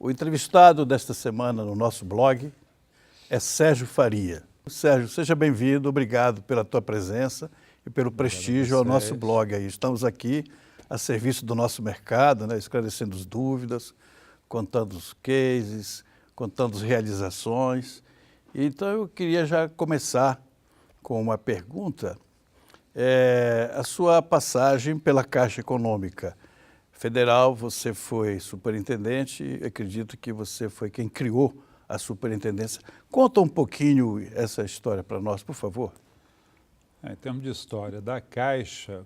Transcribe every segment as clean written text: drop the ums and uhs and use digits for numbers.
O entrevistado desta semana no nosso blog é Sérgio Faria. Sérgio, seja bem-vindo, obrigado pela tua presença e pelo prestígio ao nosso blog aí. Estamos aqui a serviço do nosso mercado, né, esclarecendo as dúvidas, contando os cases, contando as realizações. Então eu queria já começar com uma pergunta. A sua passagem pela Caixa Econômica Federal, você foi superintendente, acredito que você foi quem criou a superintendência. Conta um pouquinho essa história para nós, por favor. Em termos de história da Caixa,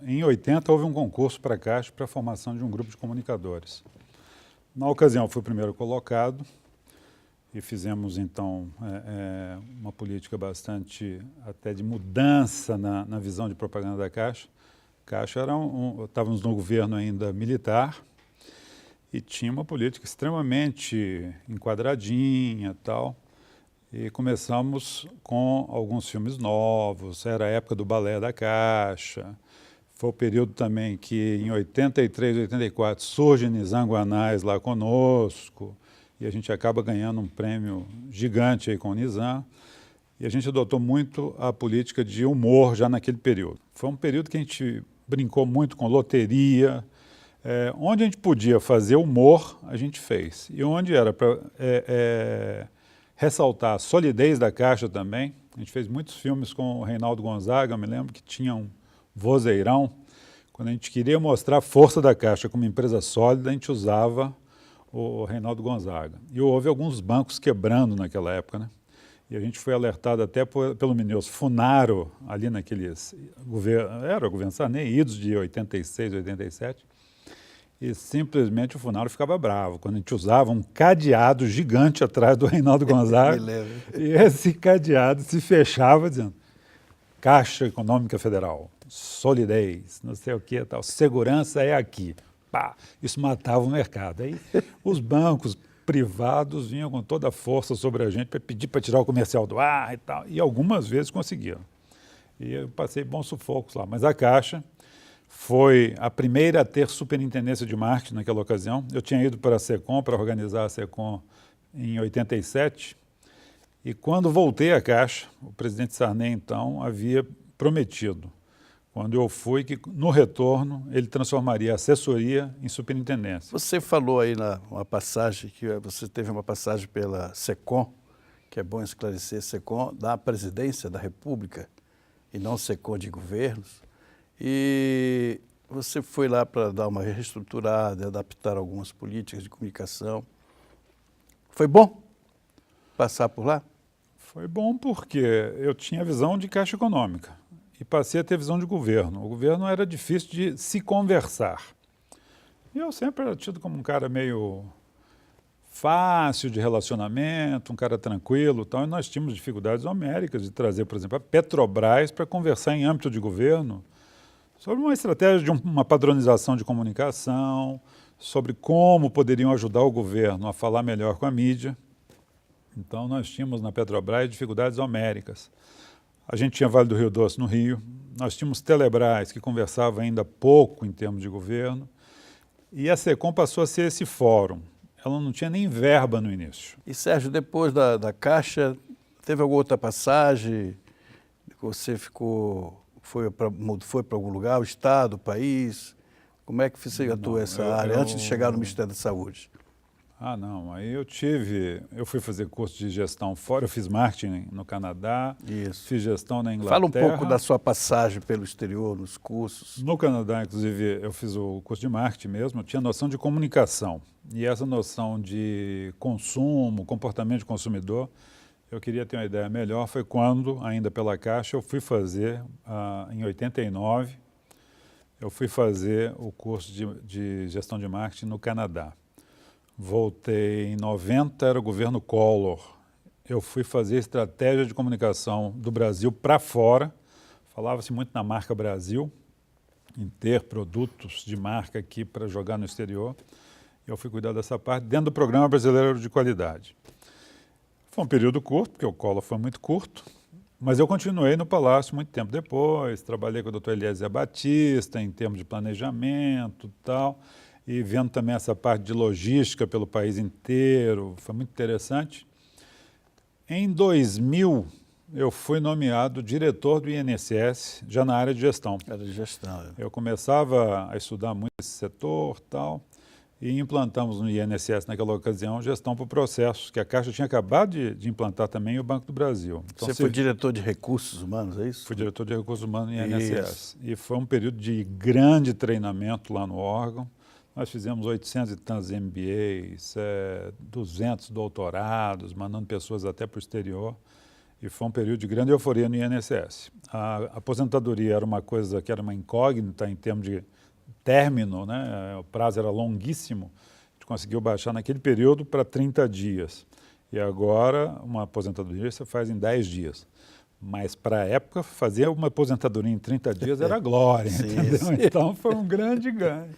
em 80 houve um concurso para a Caixa para a formação de um grupo de comunicadores. Na ocasião eu fui o primeiro colocado e fizemos então uma política bastante até de mudança na visão de propaganda da Caixa. A Caixa estávamos no governo ainda militar e tinha uma política extremamente enquadradinha e tal. E começamos com alguns filmes novos, era a época do Balé da Caixa. Foi o período também que em 83, 84 surge Nizam Guanais lá conosco e a gente acaba ganhando um prêmio gigante aí com o Nizam. E a gente adotou muito a política de humor já naquele período. Foi um período que a gente brincou muito com loteria. Onde a gente podia fazer humor, a gente fez. E onde era para ressaltar a solidez da Caixa também, a gente fez muitos filmes com o Reinaldo Gonzaga, eu me lembro que tinha um vozeirão. Quando a gente queria mostrar a força da Caixa como empresa sólida, a gente usava o Reinaldo Gonzaga. E houve alguns bancos quebrando naquela época, né? E a gente foi alertado até pelo ministro Funaro, ali naqueles era o governo Sarney, idos de 86, 87, e simplesmente o Funaro ficava bravo, quando a gente usava um cadeado gigante atrás do Reinaldo Gonzaga, e esse cadeado se fechava dizendo Caixa Econômica Federal, solidez, não sei o que tal, segurança é aqui. Pá, isso matava o mercado. Aí os bancos privados vinham com toda a força sobre a gente para pedir para tirar o comercial do ar e tal, e algumas vezes conseguiram. E eu passei bons sufocos lá, mas a Caixa foi a primeira a ter superintendência de marketing naquela ocasião. Eu tinha ido para a SECOM, para organizar a SECOM em 87, e quando voltei à Caixa, o presidente Sarney, então, havia prometido, quando eu fui, que no retorno ele transformaria a assessoria em superintendência. Você falou aí numa passagem, que você teve uma passagem pela SECOM, que é bom esclarecer, SECOM da Presidência da República, e não SECOM de governos. E você foi lá para dar uma reestruturada, adaptar algumas políticas de comunicação. Foi bom passar por lá? Foi bom porque eu tinha visão de Caixa Econômica e passei a ter visão de governo. O governo era difícil de se conversar. E eu sempre era tido como um cara meio fácil de relacionamento, um cara tranquilo e tal, e nós tínhamos dificuldades homéricas de trazer, por exemplo, a Petrobras para conversar em âmbito de governo sobre uma estratégia de uma padronização de comunicação, sobre como poderiam ajudar o governo a falar melhor com a mídia. Então, nós tínhamos na Petrobras dificuldades homéricas. A gente tinha Vale do Rio Doce no Rio, nós tínhamos Telebrás, que conversava ainda pouco em termos de governo, e a SECOM passou a ser esse fórum. Ela não tinha nem verba no início. E, Sérgio, depois da Caixa, teve alguma outra passagem que você foi para algum lugar, o Estado, o país? Como é que você atuou essa área antes de chegar no Ministério da Saúde? Não, aí eu fui fazer curso de gestão fora, eu fiz marketing no Canadá, fiz gestão na Inglaterra. Fala um pouco da sua passagem pelo exterior, nos cursos. No Canadá, inclusive, eu fiz o curso de marketing mesmo, eu tinha noção de comunicação. E essa noção de consumo, comportamento de consumidor, eu queria ter uma ideia melhor, foi quando, ainda pela Caixa, eu fui fazer, em 89, eu fui fazer o curso de gestão de marketing no Canadá. Voltei em 90, era o governo Collor. Eu fui fazer estratégia de comunicação do Brasil para fora. Falava-se muito na marca Brasil, em ter produtos de marca aqui para jogar no exterior. Eu fui cuidar dessa parte dentro do Programa Brasileiro de Qualidade. Foi um período curto, porque o Collor foi muito curto, mas eu continuei no Palácio muito tempo depois, trabalhei com o Dr. Eliezer Batista em termos de planejamento e tal. e vendo também essa parte de logística pelo país inteiro, foi muito interessante. Em 2000, eu fui nomeado diretor do INSS, já na área de gestão. Era de gestão. Eu começava a estudar muito esse setor tal, e implantamos no INSS, naquela ocasião, gestão por processos, que a Caixa tinha acabado de implantar também e o Banco do Brasil. Então, Você foi diretor de recursos humanos, é isso? Fui diretor de recursos humanos no INSS. E foi um período de grande treinamento lá no órgão. Nós fizemos 800 e tantos MBAs, 200 doutorados, mandando pessoas até para o exterior. E foi um período de grande euforia no INSS. A aposentadoria era uma coisa que era uma incógnita em termos de término, né? O prazo era longuíssimo. A gente conseguiu baixar naquele período para 30 dias. E agora, uma aposentadoria você faz em 10 dias. Mas, para a época, fazer uma aposentadoria em 30 dias era glória, entendeu? Sim. Então, foi um grande ganho.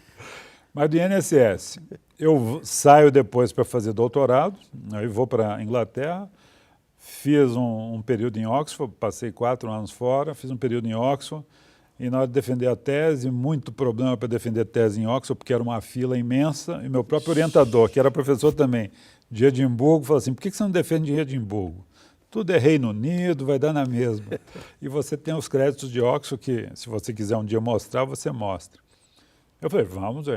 Mas do INSS, eu saio depois para fazer doutorado, aí vou para a Inglaterra, fiz um período em Oxford, passei 4 anos fora, fiz um período em Oxford, e na hora de defender a tese, muito problema para defender tese em Oxford, porque era uma fila imensa, e meu próprio orientador, que era professor também de Edimburgo, falou assim, por que você não defende em Edimburgo? Tudo é Reino Unido, vai dar na mesma. E você tem os créditos de Oxford que, se você quiser um dia mostrar, você mostra. Eu falei,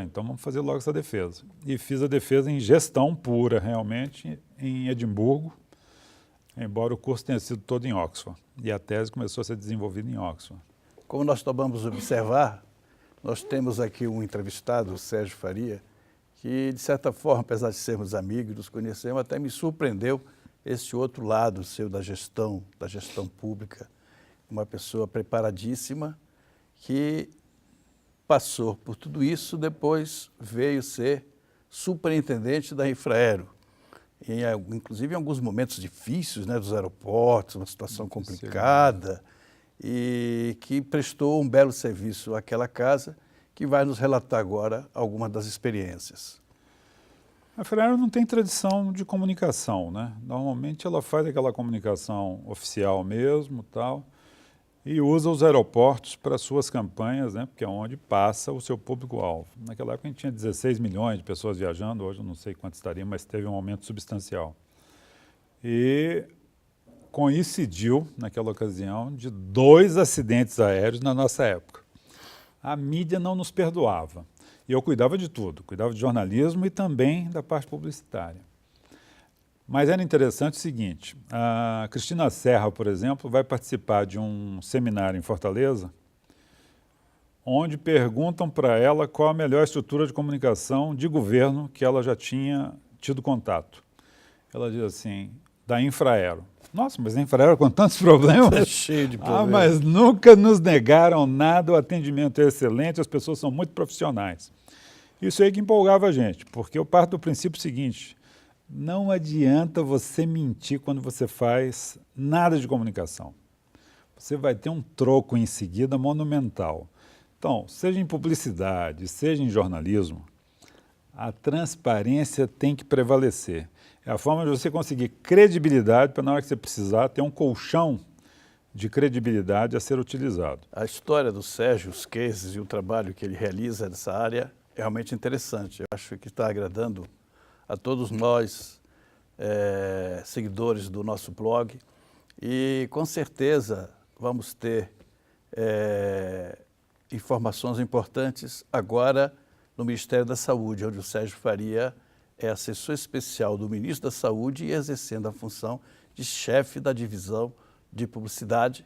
então vamos fazer logo essa defesa. E fiz a defesa em gestão pura, realmente, em Edimburgo, embora o curso tenha sido todo em Oxford. E a tese começou a ser desenvolvida em Oxford. Como nós tomamos observar, nós temos aqui um entrevistado, o Sérgio Faria, que, de certa forma, apesar de sermos amigos, nos conhecemos, até me surpreendeu esse outro lado seu da gestão pública. Uma pessoa preparadíssima que passou por tudo isso, depois veio ser superintendente da Infraero. Inclusive em alguns momentos difíceis, né, dos aeroportos, uma situação complicada, e que prestou um belo serviço àquela casa, que vai nos relatar agora algumas das experiências. A Infraero não tem tradição de comunicação, né? Normalmente ela faz aquela comunicação oficial mesmo, tal, e usa os aeroportos para suas campanhas, né? Porque é onde passa o seu público-alvo. Naquela época a gente tinha 16 milhões de pessoas viajando, hoje eu não sei quanto estaria, mas teve um aumento substancial. E coincidiu, naquela ocasião, de 2 acidentes aéreos na nossa época. A mídia não nos perdoava. E eu cuidava de tudo, cuidava de jornalismo e também da parte publicitária. Mas era interessante o seguinte, a Cristina Serra, por exemplo, vai participar de um seminário em Fortaleza, onde perguntam para ela qual a melhor estrutura de comunicação de governo que ela já tinha tido contato. Ela diz assim, da Infraero. Nossa, mas a Infraero com tantos problemas? É cheio de problemas. Mas nunca nos negaram nada, o atendimento é excelente, as pessoas são muito profissionais. Isso aí que empolgava a gente, porque eu parto do princípio seguinte, não adianta você mentir quando você faz nada de comunicação. Você vai ter um troco em seguida monumental. Então, seja em publicidade, seja em jornalismo, a transparência tem que prevalecer. É a forma de você conseguir credibilidade para, na hora que você precisar, ter um colchão de credibilidade a ser utilizado. A história do Sérgio, os cases e o trabalho que ele realiza nessa área é realmente interessante. Eu acho que está agradando a todos nós, seguidores do nosso blog, e com certeza vamos ter informações importantes agora no Ministério da Saúde, onde o Sérgio Faria é assessor especial do Ministro da Saúde e exercendo a função de chefe da divisão de publicidade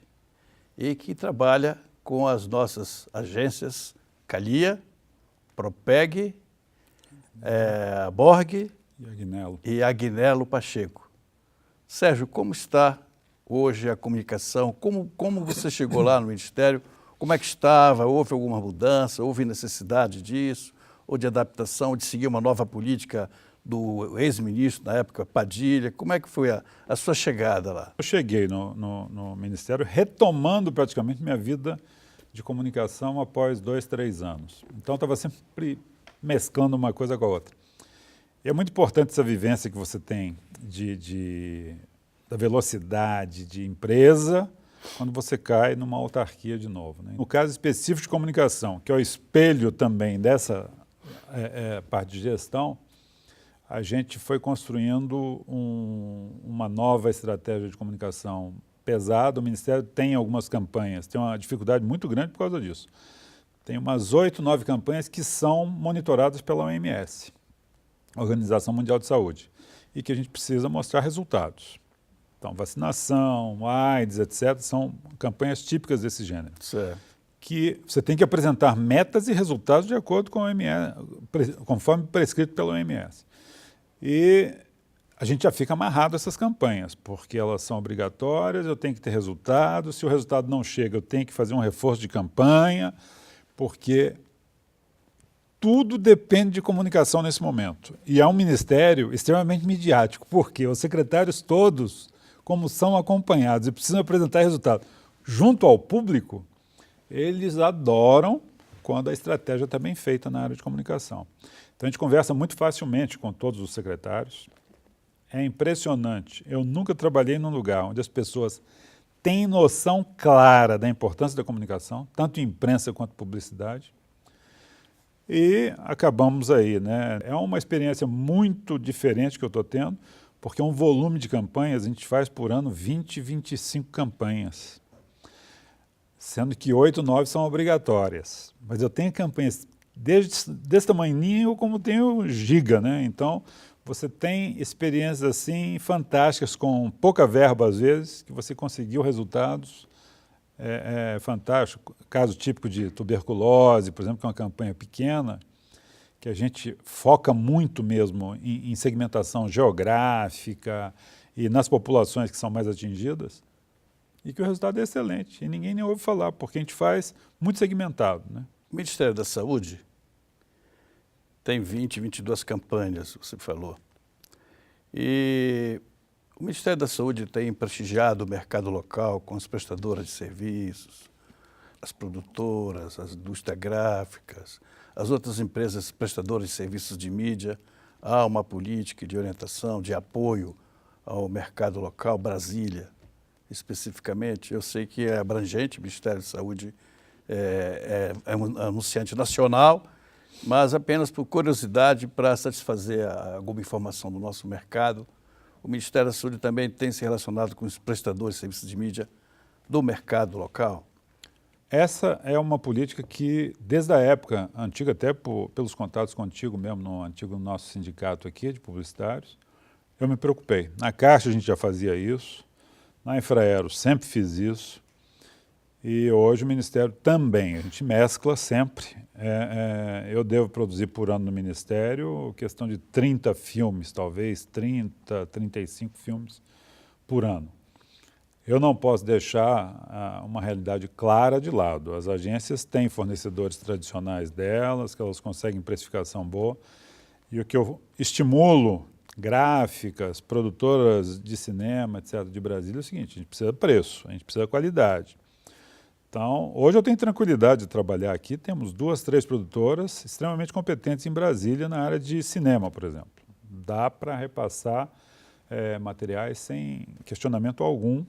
e que trabalha com as nossas agências Calia, Propeg, Borg e Agnello Pacheco. Sérgio, como está hoje a comunicação? Como você chegou lá no Ministério? Como é que estava? Houve alguma mudança? Houve necessidade disso? Ou de adaptação, ou de seguir uma nova política do ex-ministro, na época, Padilha? Como é que foi a sua chegada lá? Eu cheguei no Ministério retomando praticamente minha vida de comunicação após 2, 3 anos. Então, estava sempre mesclando uma coisa com a outra. E é muito importante essa vivência que você tem da velocidade de empresa quando você cai numa autarquia de novo, né? No caso específico de comunicação, que é o espelho também dessa parte de gestão, a gente foi construindo uma nova estratégia de comunicação pesada. O Ministério tem algumas campanhas, tem uma dificuldade muito grande por causa disso. Tem umas 8, 9 campanhas que são monitoradas pela OMS, Organização Mundial de Saúde, e que a gente precisa mostrar resultados. Então, vacinação, AIDS, etc., são campanhas típicas desse gênero. Certo. Que você tem que apresentar metas e resultados de acordo com a OMS, conforme prescrito pela OMS. E a gente já fica amarrado a essas campanhas, porque elas são obrigatórias, eu tenho que ter resultados, se o resultado não chega, eu tenho que fazer um reforço de campanha, porque tudo depende de comunicação nesse momento. E é um ministério extremamente midiático, porque os secretários todos, como são acompanhados e precisam apresentar resultado junto ao público, eles adoram quando a estratégia está bem feita na área de comunicação. Então a gente conversa muito facilmente com todos os secretários. É impressionante. Eu nunca trabalhei num lugar onde as pessoas têm noção clara da importância da comunicação, tanto imprensa quanto publicidade. E acabamos aí, né? É uma experiência muito diferente que eu estou tendo, porque é um volume de campanhas, a gente faz por ano 20, 25 campanhas, sendo que 8, 9 são obrigatórias. Mas eu tenho campanhas desse tamanhinho como tenho giga, né? Então, você tem experiências assim fantásticas, com pouca verba às vezes, que você conseguiu resultados fantástico. Caso típico de tuberculose, por exemplo, que é uma campanha pequena, que a gente foca muito mesmo em segmentação geográfica e nas populações que são mais atingidas, e que o resultado é excelente. E ninguém nem ouve falar, porque a gente faz muito segmentado, né? O Ministério da Saúde tem 20, 22 campanhas, você falou. E o Ministério da Saúde tem prestigiado o mercado local com as prestadoras de serviços, as produtoras, as indústrias gráficas, as outras empresas prestadoras de serviços de mídia. Há uma política de orientação, de apoio ao mercado local, Brasília, especificamente. Eu sei que é abrangente, o Ministério da Saúde é um anunciante nacional, mas apenas por curiosidade, para satisfazer alguma informação do nosso mercado, o Ministério da Saúde também tem se relacionado com os prestadores de serviços de mídia do mercado local? Essa é uma política que, desde a época antiga, até pelos contatos contigo mesmo, no antigo nosso sindicato aqui de publicitários, eu me preocupei. Na Caixa a gente já fazia isso, na Infraero sempre fiz isso, e hoje o Ministério também, a gente mescla sempre. Eu devo produzir por ano no Ministério questão de 30 filmes, talvez, 30, 35 filmes por ano. Eu não posso deixar uma realidade clara de lado. As agências têm fornecedores tradicionais delas, que elas conseguem precificação boa, e o que eu estimulo, gráficas, produtoras de cinema, etc., de Brasília, é o seguinte: a gente precisa de preço, a gente precisa de qualidade. Então, hoje eu tenho tranquilidade de trabalhar aqui, temos 2, 3 produtoras extremamente competentes em Brasília na área de cinema, por exemplo. Dá para repassar materiais sem questionamento algum,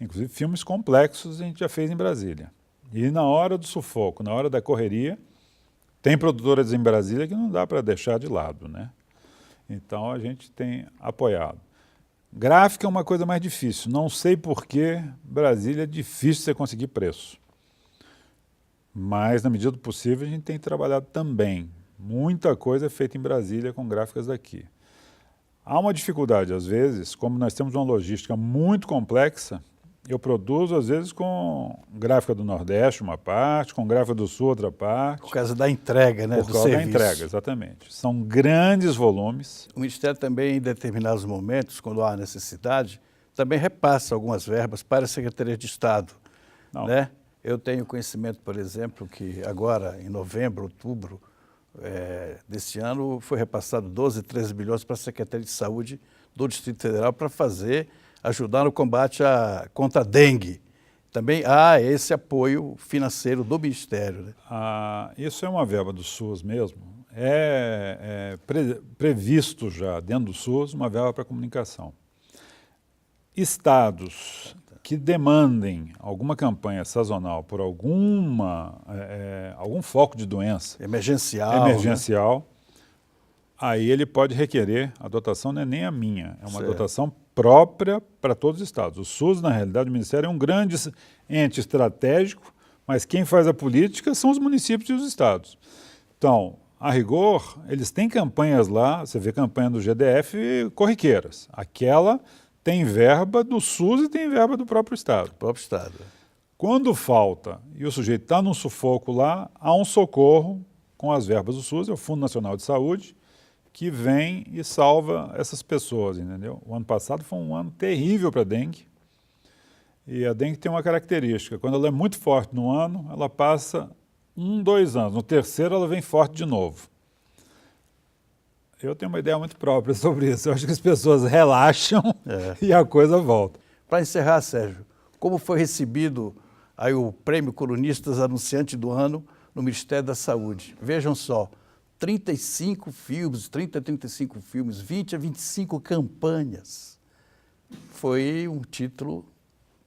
inclusive filmes complexos a gente já fez em Brasília. E na hora do sufoco, na hora da correria, tem produtoras em Brasília que não dá para deixar de lado, né? Então a gente tem apoiado. Gráfica é uma coisa mais difícil. Não sei por que Brasília é difícil você conseguir preço. Mas, na medida do possível, a gente tem trabalhado também. Muita coisa é feita em Brasília com gráficas daqui. Há uma dificuldade, às vezes, como nós temos uma logística muito complexa, eu produzo, às vezes, com gráfica do Nordeste uma parte, com gráfica do Sul outra parte. Por causa da entrega, né? Por causa da entrega, exatamente. São grandes volumes. O Ministério também, em determinados momentos, quando há necessidade, também repassa algumas verbas para a Secretaria de Estado, né? Eu tenho conhecimento, por exemplo, que agora, em novembro, outubro desse ano, foi repassado 12, 13 bilhões para a Secretaria de Saúde do Distrito Federal para ajudar no combate contra a dengue. Também há esse apoio financeiro do Ministério, né? Isso é uma verba do SUS mesmo. Previsto já dentro do SUS uma verba para comunicação. Estados que demandem alguma campanha sazonal por algum foco de doença emergencial, né? Aí ele pode requerer, a dotação não é nem a minha, é uma dotação própria para todos os estados. O SUS, na realidade, o Ministério é um grande ente estratégico, mas quem faz a política são os municípios e os estados. Então, a rigor, eles têm campanhas lá, você vê campanha do GDF corriqueiras. Aquela tem verba do SUS e tem verba do próprio estado. Quando falta e o sujeito está num sufoco lá, há um socorro com as verbas do SUS, é o Fundo Nacional de Saúde, que vem e salva essas pessoas, entendeu? O ano passado foi um ano terrível para a dengue. E a dengue tem uma característica, quando ela é muito forte no ano, ela passa 1, 2 anos. No terceiro ela vem forte de novo. Eu tenho uma ideia muito própria sobre isso. Eu acho que as pessoas relaxam e a coisa volta. Para encerrar, Sérgio, como foi recebido aí o Prêmio Colunistas Anunciante do Ano no Ministério da Saúde? Vejam só, 35 filmes, 30 a 35 filmes, 20 a 25 campanhas. Foi um título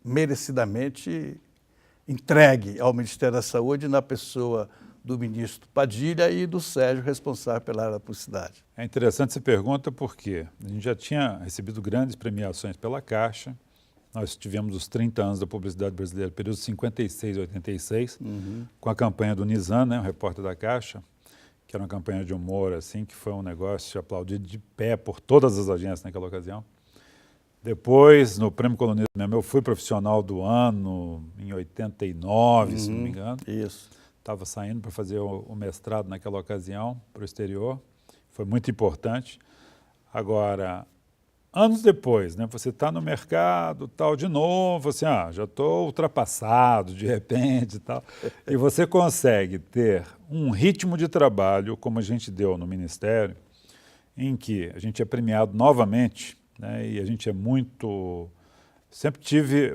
merecidamente entregue ao Ministério da Saúde na pessoa do ministro Padilha e do Sérgio, responsável pela área da publicidade. É interessante essa pergunta porque a gente já tinha recebido grandes premiações pela Caixa. Nós tivemos os 30 anos da publicidade brasileira, período 56 a 86, com a campanha do Nizam, né, o repórter da Caixa, que era uma campanha de humor, assim, que foi um negócio aplaudido de pé por todas as agências naquela ocasião. Depois, no Prêmio Colunistas mesmo, eu fui profissional do ano em 89, se não me engano. Isso. Estava saindo para fazer o mestrado naquela ocasião, para o exterior. Foi muito importante. Agora, anos depois, né, você está no mercado, tal, de novo, assim, já estou ultrapassado, de repente, tal. E você consegue ter um ritmo de trabalho, como a gente deu no Ministério, em que a gente é premiado novamente, né, e a gente é muito... Sempre tive...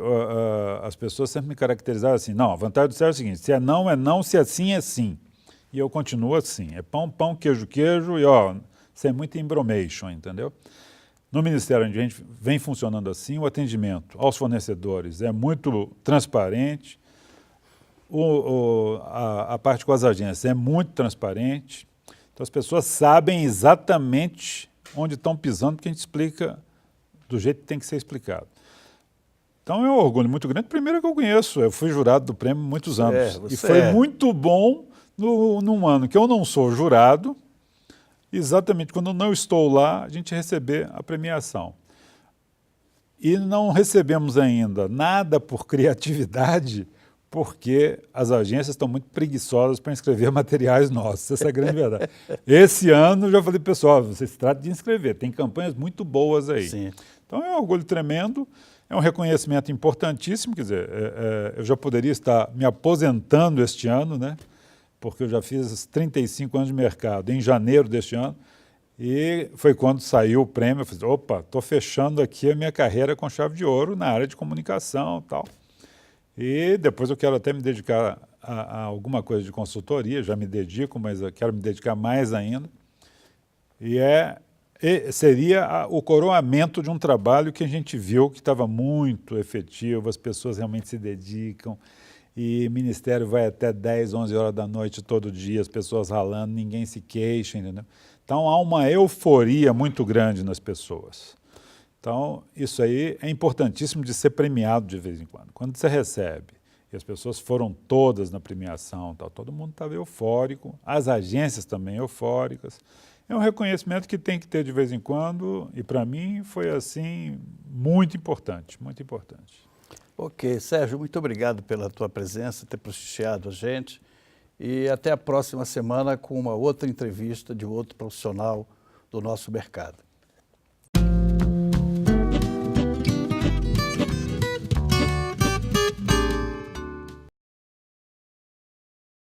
as pessoas sempre me caracterizaram assim, não, a vantagem do Sérgio é o seguinte, se é não, se é sim, é sim. E eu continuo assim, é pão, pão, queijo, queijo, e sem muita embromation, entendeu? No Ministério, onde a gente vem funcionando assim, o atendimento aos fornecedores é muito transparente, a parte com as agências é muito transparente, então as pessoas sabem exatamente onde estão pisando, porque a gente explica do jeito que tem que ser explicado. Então é um orgulho muito grande. Primeiro que eu conheço, eu fui jurado do prêmio há muitos anos. E foi muito bom num ano que eu não sou jurado, exatamente quando eu não estou lá, a gente receber a premiação. E não recebemos ainda nada por criatividade, porque as agências estão muito preguiçosas para inscrever materiais nossos, essa é a grande verdade. Esse ano eu já falei, pessoal, você se trata de inscrever, tem campanhas muito boas aí. Sim. Então é um orgulho tremendo, é um reconhecimento importantíssimo, quer dizer, eu já poderia estar me aposentando este ano, né? Porque eu já fiz 35 anos de mercado em janeiro deste ano, e foi quando saiu o prêmio, eu falei, opa, estou fechando aqui a minha carreira com chave de ouro na área de comunicação e tal. E depois eu quero até me dedicar a alguma coisa de consultoria, já me dedico, mas eu quero me dedicar mais ainda. E seria o coroamento de um trabalho que a gente viu que estava muito efetivo, as pessoas realmente se dedicam, e o Ministério vai até 10, 11 horas da noite todo dia, as pessoas ralando, ninguém se queixa, entendeu? Então há uma euforia muito grande nas pessoas. Então isso aí é importantíssimo de ser premiado de vez em quando. Quando você recebe, e as pessoas foram todas na premiação, tal, todo mundo estava eufórico, as agências também eufóricas. É um reconhecimento que tem que ter de vez em quando, e para mim foi assim muito importante, muito importante. Ok, Sérgio, muito obrigado pela tua presença, ter prestigiado a gente, e até a próxima semana com uma outra entrevista de outro profissional do nosso mercado.